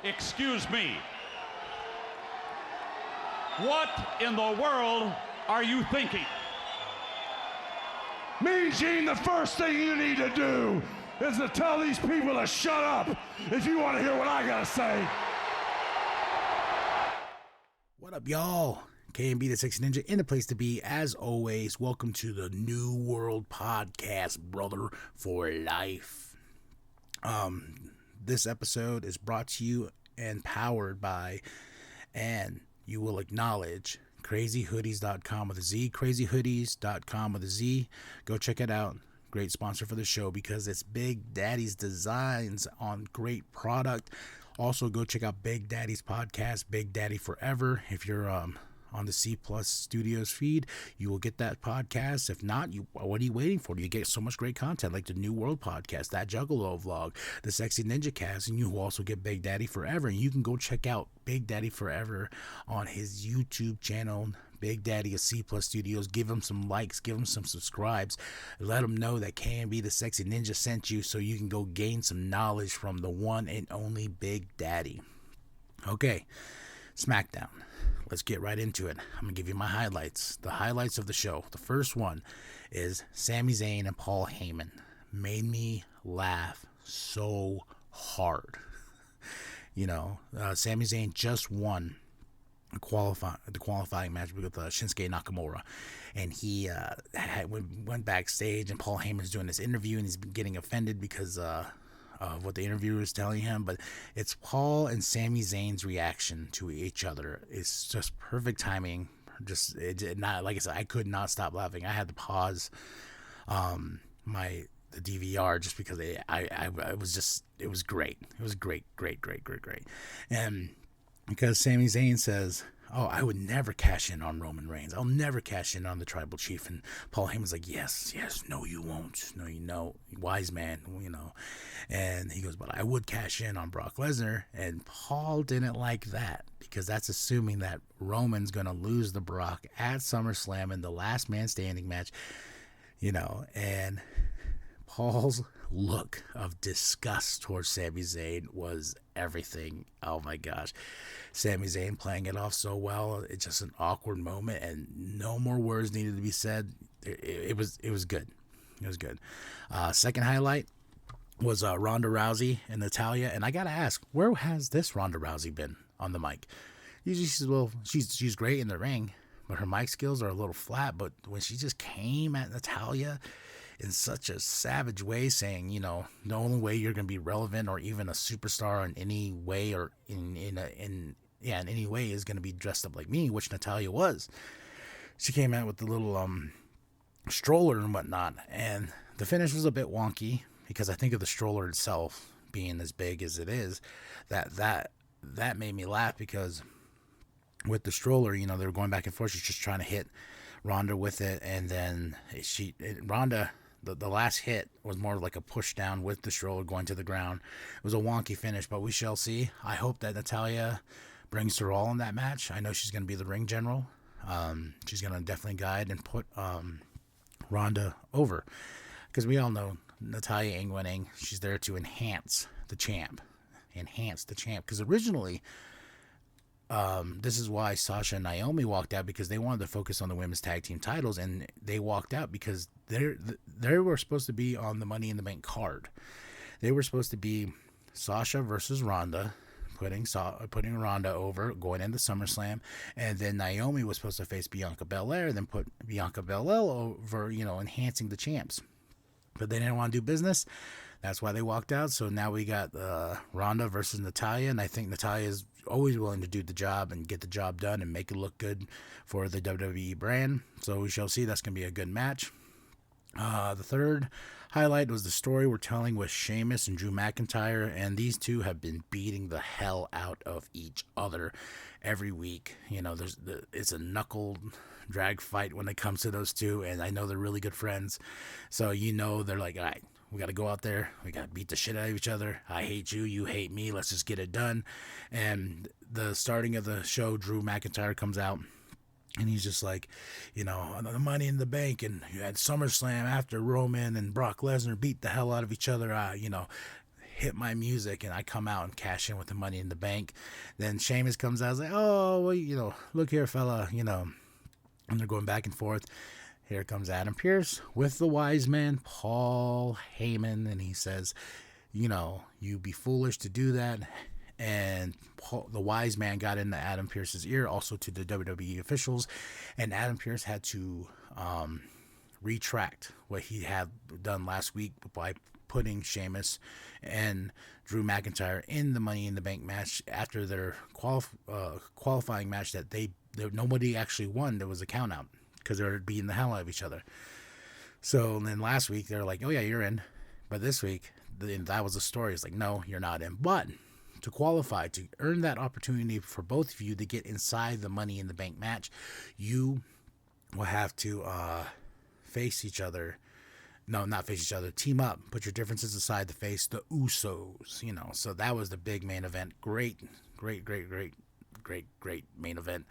Excuse me. What in the world are you thinking? Mean Gene, the first thing you need to do is to tell these people to shut up if you want to hear what I gotta say. What up, y'all? KMB the Sexy Ninja in the place to be. As always, welcome to the New World Podcast, brother, for life. This episode is brought to you and powered by, and you will acknowledge, crazyhoodiez.com with a Z, crazyhoodiez.com with a Z. Go check it out. Great sponsor for the show because it's Big Daddy's designs on great product. Also, go check out Big Daddy's podcast, Big Daddy Forever. If you're on the C Plus Studios feed, you will get that podcast. If not, what are you waiting for? You get so much great content like the New World Podcast, that Juggalo vlog, the Sexy Ninja Cast, and you will also get Big Daddy Forever. And you can go check out Big Daddy Forever on his YouTube channel, Big Daddy of C Plus Studios. Give him some likes, give him some subscribes, let him know that KMB the Sexy Ninja sent you so you can go gain some knowledge from the one and only Big Daddy. Okay, SmackDown. Let's get right into it. I'm going to give you my highlights. The highlights of the show. The first one is Sami Zayn and Paul Heyman. Made me laugh so hard. Sami Zayn just won the qualifying match with Shinsuke Nakamura. And he went backstage, and Paul Heyman's doing this interview, and he's getting offended because of what the interviewer is telling him, but it's Paul and Sami Zayn's reaction to each other. It's just perfect timing. Not like I said, I could not stop laughing. I had to pause the DVR just because it was great. It was great. And because Sami Zayn says, "Oh, I would never cash in on Roman Reigns. I'll never cash in on the Tribal Chief." And Paul Heyman's like, yes, no, you won't. No, wise man, And he goes, "But I would cash in on Brock Lesnar." And Paul didn't like that because that's assuming that Roman's going to lose the Brock at SummerSlam in the last man standing match, and Paul's look of disgust towards Sami Zayn was everything. Oh my gosh. Sami Zayn playing it off so well. It's just an awkward moment and no more words needed to be said. It was good. It was good. Second highlight was Ronda Rousey and Natalya. And I got to ask, where has this Ronda Rousey been on the mic? Usually she's great in the ring, but her mic skills are a little flat. But when she just came at Natalya in such a savage way, saying, the only way you're going to be relevant or even a superstar in any way or in any way is going to be dressed up like me, which Natalya was. She came out with the little stroller and whatnot, and the finish was a bit wonky because I think of the stroller itself being as big as it is, that made me laugh because with the stroller, they were going back and forth. She's just trying to hit Rhonda with it, and then Rhonda, the last hit was more like a push down with the stroller going to the ground. It was a wonky finish, but we shall see. I hope that Natalya brings her all in that match. I know she's going to be the ring general. She's going to definitely guide and put Rhonda over, because we all know Natalya ain't winning. She's there to enhance the champ, because originally this is why Sasha and Naomi walked out, because they wanted to focus on the women's tag team titles, and they walked out because they were supposed to be on the Money in the Bank card. They were supposed to be Sasha versus Ronda, putting Ronda over, going into SummerSlam, and then Naomi was supposed to face Bianca Belair, then put Bianca Belair over, enhancing the champs. But they didn't want to do business. That's why they walked out. So now we got Ronda versus Natalya, and I think Natalya is always willing to do the job and get the job done and make it look good for the WWE brand. So we shall see. That's going to be a good match. The third highlight was the story we're telling with Sheamus and Drew McIntyre, and these two have been beating the hell out of each other every week. It's a knuckle drag fight when it comes to those two, and I know they're really good friends. So they're like, all right, we got to go out there. We got to beat the shit out of each other. I hate you. You hate me. Let's just get it done. And the starting of the show, Drew McIntyre comes out, and he's just like, the Money in the Bank, and you had SummerSlam after Roman and Brock Lesnar beat the hell out of each other. hit my music and I come out and cash in with the Money in the Bank. Then Sheamus comes out, I was like, oh, well, look here, fella, and they're going back and forth. Here comes Adam Pearce with the wise man, Paul Heyman, and he says, you be foolish to do that. And the wise man got into Adam Pearce's ear, also to the WWE officials, and Adam Pearce had to retract what he had done last week by putting Sheamus and Drew McIntyre in the Money in the Bank match after their qualifying match that nobody actually won. There was a count out because they were beating the hell out of each other. So then last week they're like, oh yeah, you're in. But this week, that was the story. It's like, no, you're not in. But to qualify, to earn that opportunity for both of you to get inside the Money in the Bank match, you will have to face each other. No, not face each other. Team up. Put your differences aside to face the Usos. So that was the big main event. Great main event.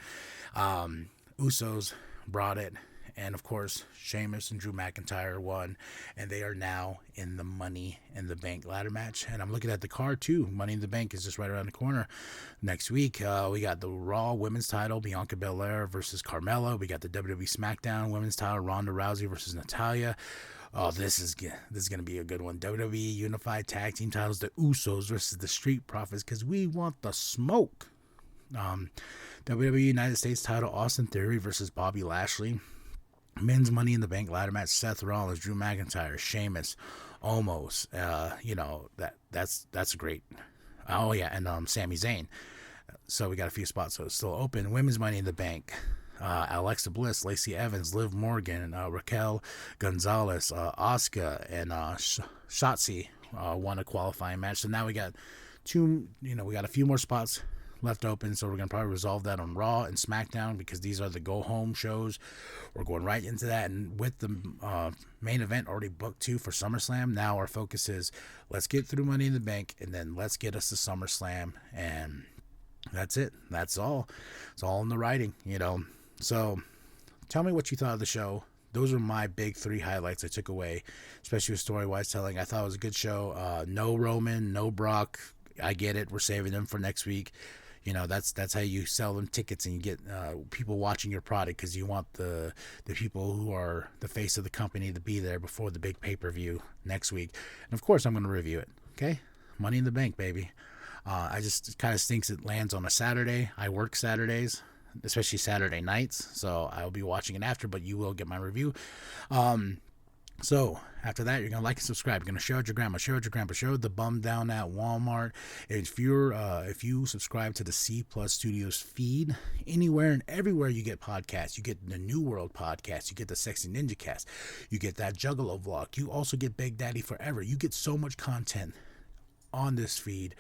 Usos brought it. And, of course, Sheamus and Drew McIntyre won, and they are now in the Money in the Bank ladder match. And I'm looking at the card, too. Money in the Bank is just right around the corner. Next week, we got the Raw Women's title, Bianca Belair versus Carmella. We got the WWE SmackDown Women's title, Ronda Rousey versus Natalya. Oh, this is going to be a good one. WWE Unified Tag Team titles, the Usos versus the Street Profits, because we want the smoke. WWE United States title, Austin Theory versus Bobby Lashley. Men's Money in the Bank ladder match, Seth Rollins, Drew McIntyre, Sheamus, Omos. That's great. Oh yeah, and Sami Zayn. So we got a few spots, so it's still open. Women's Money in the Bank, Alexa Bliss, Lacey Evans, Liv Morgan, Raquel Gonzalez, Asuka, and Shotzi won a qualifying match. So now we got we got a few more spots left open, so we're going to probably resolve that on Raw and SmackDown because these are the go-home shows. We're going right into that, and with the main event already booked too for SummerSlam, now our focus is let's get through Money in the Bank, and then let's get us to SummerSlam, and that's it. That's all. It's all in the writing, So tell me what you thought of the show. Those are my big 3 highlights I took away, especially with story-wise telling. I thought it was a good show. No Roman, no Brock. I get it. We're saving them for next week. That's how you sell them tickets and you get people watching your product because you want the people who are the face of the company to be there before the big pay-per-view next week. And, of course, I'm going to review it, okay? Money in the Bank, baby. It kind of stinks it lands on a Saturday. I work Saturdays, especially Saturday nights, so I'll be watching it after, but you will get my review. So after that, you're going to like and subscribe. You're going to share with your grandma, share with your grandpa, share with the bum down at Walmart. If you subscribe to the C Plus Studios feed, anywhere and everywhere you get podcasts, you get the New World podcast, you get the Sexy Ninja Cast, you get that Juggalo vlog, you also get Big Daddy Forever. You get so much content on this feed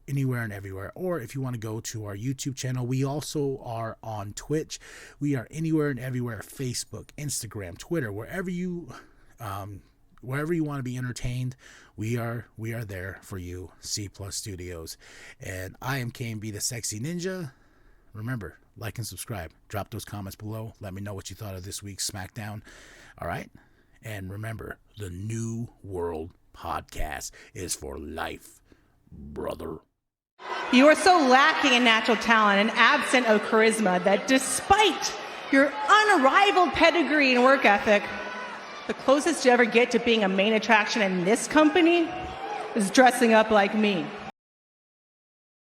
anywhere and everywhere. Or if you want to go to our YouTube channel, we also are on Twitch. We are anywhere and everywhere, Facebook, Instagram, Twitter, wherever you want to be entertained, we are there for you. C Plus Studios. And I am KMB the Sexy Ninja. Remember, like and subscribe. Drop those comments below. Let me know what you thought of this week's SmackDown. All right? And remember, the New World podcast is for life, brother. You are so lacking in natural talent and absent of charisma that despite your unrivaled pedigree and work ethic, the closest you ever get to being a main attraction in this company is dressing up like me.